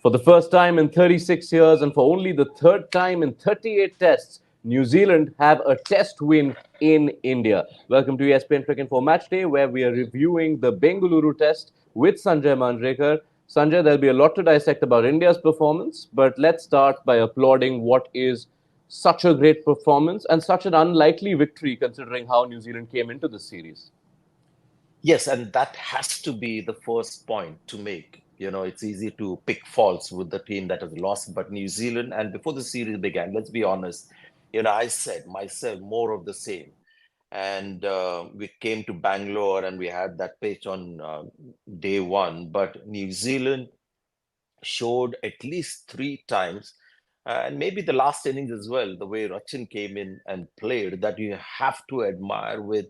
For the first time in 36 years and for only the third time in 38 tests, New Zealand have a test win in India. Welcome to ESPN Cricket for Match Day, where we are reviewing the Bengaluru test with Sanjay Manjrekar. Sanjay, there'll be a lot to dissect about India's performance, but let's start by applauding what is such a great performance and such an unlikely victory considering how New Zealand came into the series. Yes, and that has to be the first point to make. It's easy to pick faults with the team that has lost, but New Zealand, and before the series began, let's be honest, I said myself more of the same. And we came to Bangalore and we had that pitch on day one, but New Zealand showed at least three times, and maybe the last innings as well, the way Rachin came in and played, that you have to admire with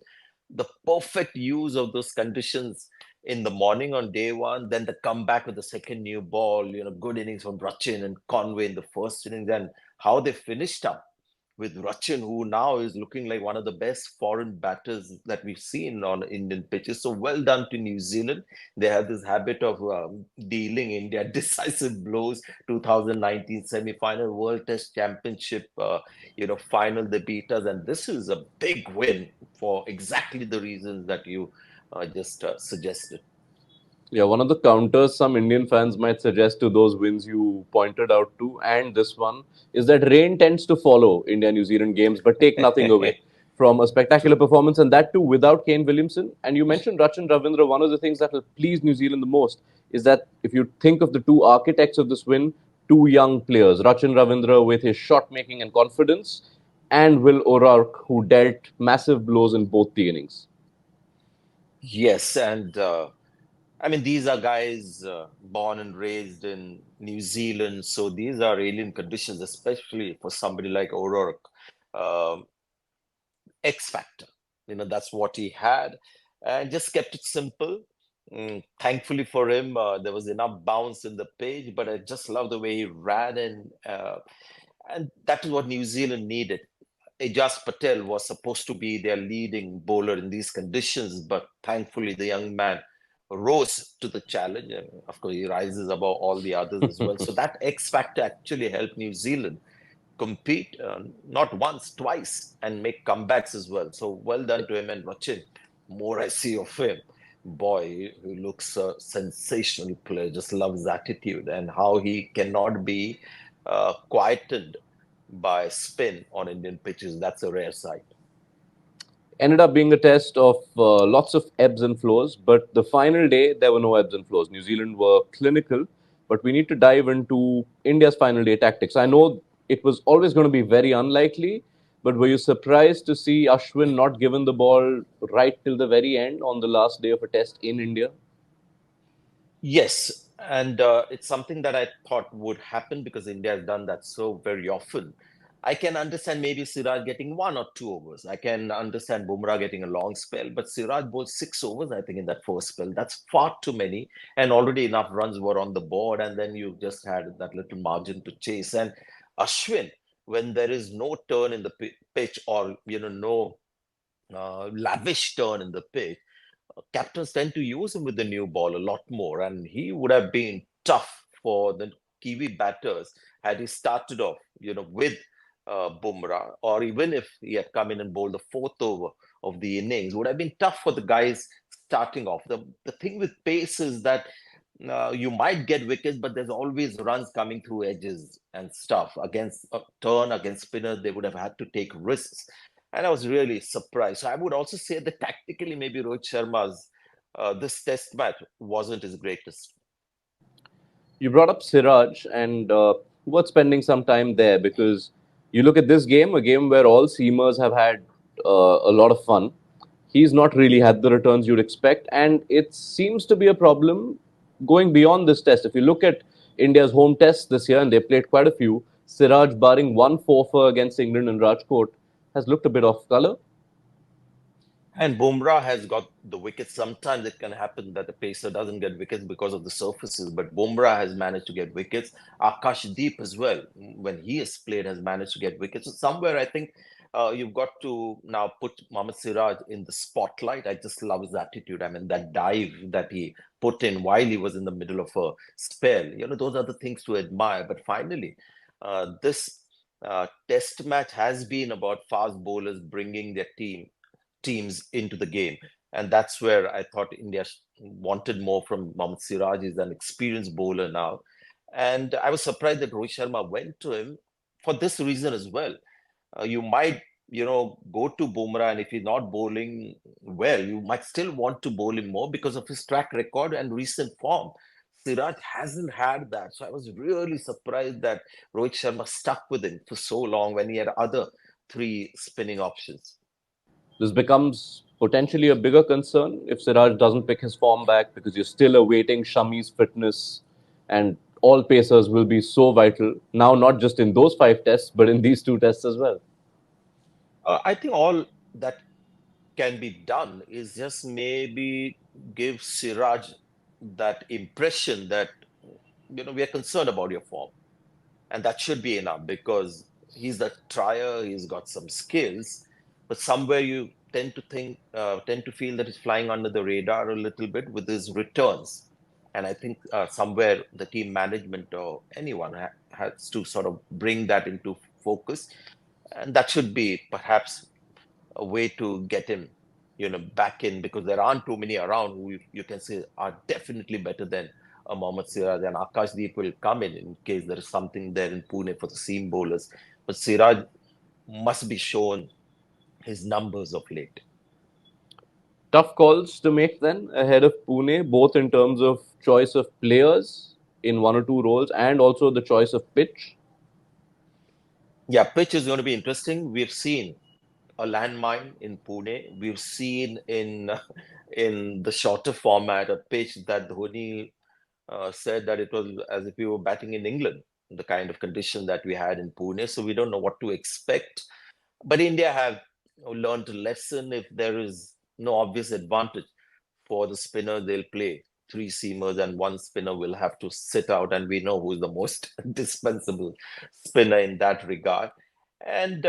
the perfect use of those conditions in the morning on day one, then the comeback with the second new ball, good innings from Rachin and Conway in the first innings, and how they finished up with Rachin, who now is looking like one of the best foreign batters that we've seen on Indian pitches. So well done to New Zealand. They have this habit of dealing India decisive blows. 2019 semi-final, World Test Championship, final they beat us, and this is a big win for exactly the reasons that you just suggested. Yeah, one of the counters some Indian fans might suggest to those wins you pointed out to, and this one, is that rain tends to follow India New Zealand games, but take nothing away from a spectacular True. performance, and that too without Kane Williamson. And you mentioned Rachin Ravindra. One of the things that will please New Zealand the most is that if you think of the two architects of this win, two young players, Rachin Ravindra with his shot making and confidence, and Will O'Rourke, who dealt massive blows in both the innings. Yes, and I mean, these are guys born and raised in New Zealand, so these are alien conditions, especially for somebody like O'Rourke. Um, X factor, that's what he had, and just kept it simple. Thankfully for him, there was enough bounce in the page, but I just love the way he ran, and that is what New Zealand needed. Ajaz Patel was supposed to be their leading bowler in these conditions, but thankfully the young man rose to the challenge. And of course, he rises above all the others as well. So that X factor actually helped New Zealand compete not once, twice, and make comebacks as well. So well done to him and Rachin. More I see of him. Boy, he looks a sensational player. Just love his attitude and how he cannot be quieted by spin on Indian pitches. That's a rare sight. Ended up being a test of lots of ebbs and flows, but the final day, there were no ebbs and flows. New Zealand were clinical, but we need to dive into India's final day tactics. I know it was always going to be very unlikely, but were you surprised to see Ashwin not given the ball right till the very end on the last day of a test in India? Yes, and it's something that I thought would happen because India has done that so very often. I can understand maybe Siraj getting 1 or 2 overs. I can understand Bumrah getting a long spell, but Siraj bowled 6 overs, I think, in that first spell. That's far too many, and already enough runs were on the board, and then you just had that little margin to chase. And Ashwin, when there is no turn in the pitch or no lavish turn in the pitch, captains tend to use him with the new ball a lot more, and he would have been tough for the Kiwi batters had he started off, with Bumrah, or even if he had come in and bowled the fourth over of the innings, would have been tough for the guys starting off. The thing with pace is that you might get wickets, but there's always runs coming through edges and stuff. Against a turn against spinners, they would have had to take risks. And I was really surprised. So I would also say that tactically, maybe Rohit Sharma's this test match wasn't his greatest. You brought up Siraj and worth spending some time there because you look at this game, a game where all seamers have had a lot of fun. He's not really had the returns you'd expect, and it seems to be a problem going beyond this test. If you look at India's home tests this year, and they played quite a few, Siraj, barring one forfeit against England and Rajkot, has looked a bit off colour. And Bumrah has got the wickets. Sometimes it can happen that the pacer doesn't get wickets because of the surfaces, but Bumrah has managed to get wickets. Akash Deep as well, when he has played, has managed to get wickets. So somewhere, I think you've got to now put Mohammad Siraj in the spotlight. I just love his attitude. I mean, that dive that he put in while he was in the middle of a spell, those are the things to admire. But finally, this test match has been about fast bowlers bringing their teams into the game. And that's where I thought India wanted more from Mohammad Siraj. He's an experienced bowler now. And I was surprised that Rohit Sharma went to him for this reason as well. You might, go to Bumrah, and if he's not bowling well, you might still want to bowl him more because of his track record and recent form. Siraj hasn't had that. So I was really surprised that Rohit Sharma stuck with him for so long when he had other three spinning options. This becomes potentially a bigger concern if Siraj doesn't pick his form back because you're still awaiting Shami's fitness, and all pacers will be so vital now, not just in those 5 tests, but in these 2 tests as well. I think all that can be done is just maybe give Siraj that impression that, we are concerned about your form. And that should be enough because he's the trier, he's got some skills, but somewhere you tend to feel that he's flying under the radar a little bit with his returns. And I think somewhere the team management or anyone has to sort of bring that into focus. And that should be perhaps a way to get him, back in, because there aren't too many around who you can say are definitely better than Mohammad Siraj, and Akashdeep will come in case there is something there in Pune for the seam bowlers. But Siraj must be shown his numbers of late. Tough calls to make then ahead of Pune, both in terms of choice of players in 1 or 2 roles and also the choice of pitch. Yeah, pitch is going to be interesting. We've seen a landmine in Pune. We've seen in the shorter format a pitch that Dhoni said that it was as if we were batting in England, the kind of condition that we had in Pune. So we don't know what to expect. But India have learned a lesson. If there is no obvious advantage for the spinner, they'll play three seamers and one spinner will have to sit out. And we know who's the most dispensable spinner in that regard. And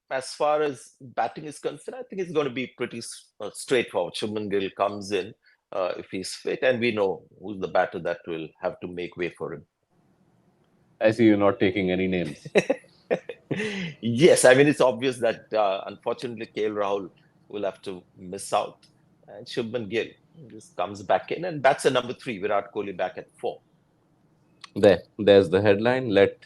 as far as batting is concerned, I think it's going to be pretty straightforward. Shubman Gill comes in if he's fit, and we know who's the batter that will have to make way for him. I see you're not taking any names. Yes, I mean, it's obvious that unfortunately KL Rahul will have to miss out, and Shubman Gill just comes back in and bats at number 3, Virat Kohli back at 4. There's the headline. Let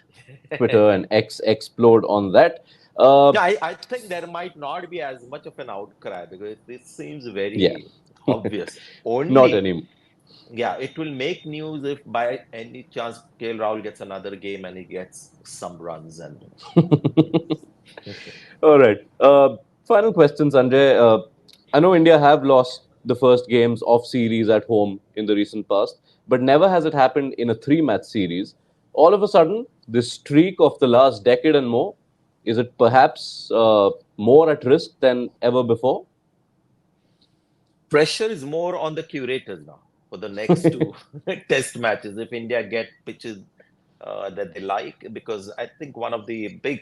Twitter and X explode on that. Yeah, I think there might not be as much of an outcry because this seems Yeah, very obvious. not Only, anymore. yeah, it will make news if by any chance KL Rahul gets another game and he gets some runs. And All right. Final question, Sanjay. I know India have lost the first games of series at home in the recent past, but never has it happened in a three-match series. All of a sudden, this streak of the last decade and more, is it perhaps more at risk than ever before? pressure is more on the curators now for the next two test matches. If India get pitches that they like, because I think one of the big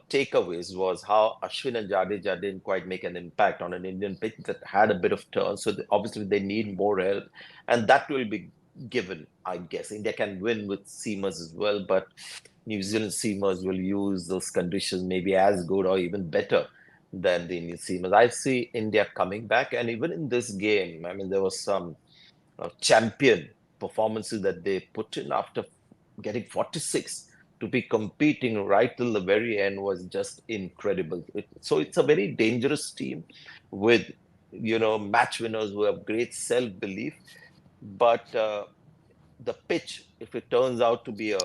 takeaways was how Ashwin and Jadeja didn't quite make an impact on an Indian pitch that had a bit of turn. So obviously they need more help, and that will be given. I guess India can win with seamers as well, but New Zealand seamers will use those conditions maybe as good or even better than the Indian seamers. I see India coming back, and even in this game, I mean, there was some champion performances that they put in after getting 46 to be competing right till the very end was just incredible. So it's a very dangerous team with match winners who have great self-belief, but the pitch, if it turns out to be a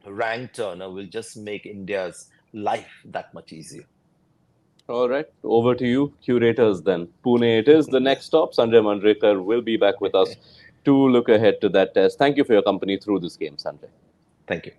rank turner, will just make India's life that much easier. All right, over to you, curators then. Pune it is the next stop. Sanjay Manjrekar will be back with us to look ahead to that test. Thank you for your company through this game, Sanjay. Thank you.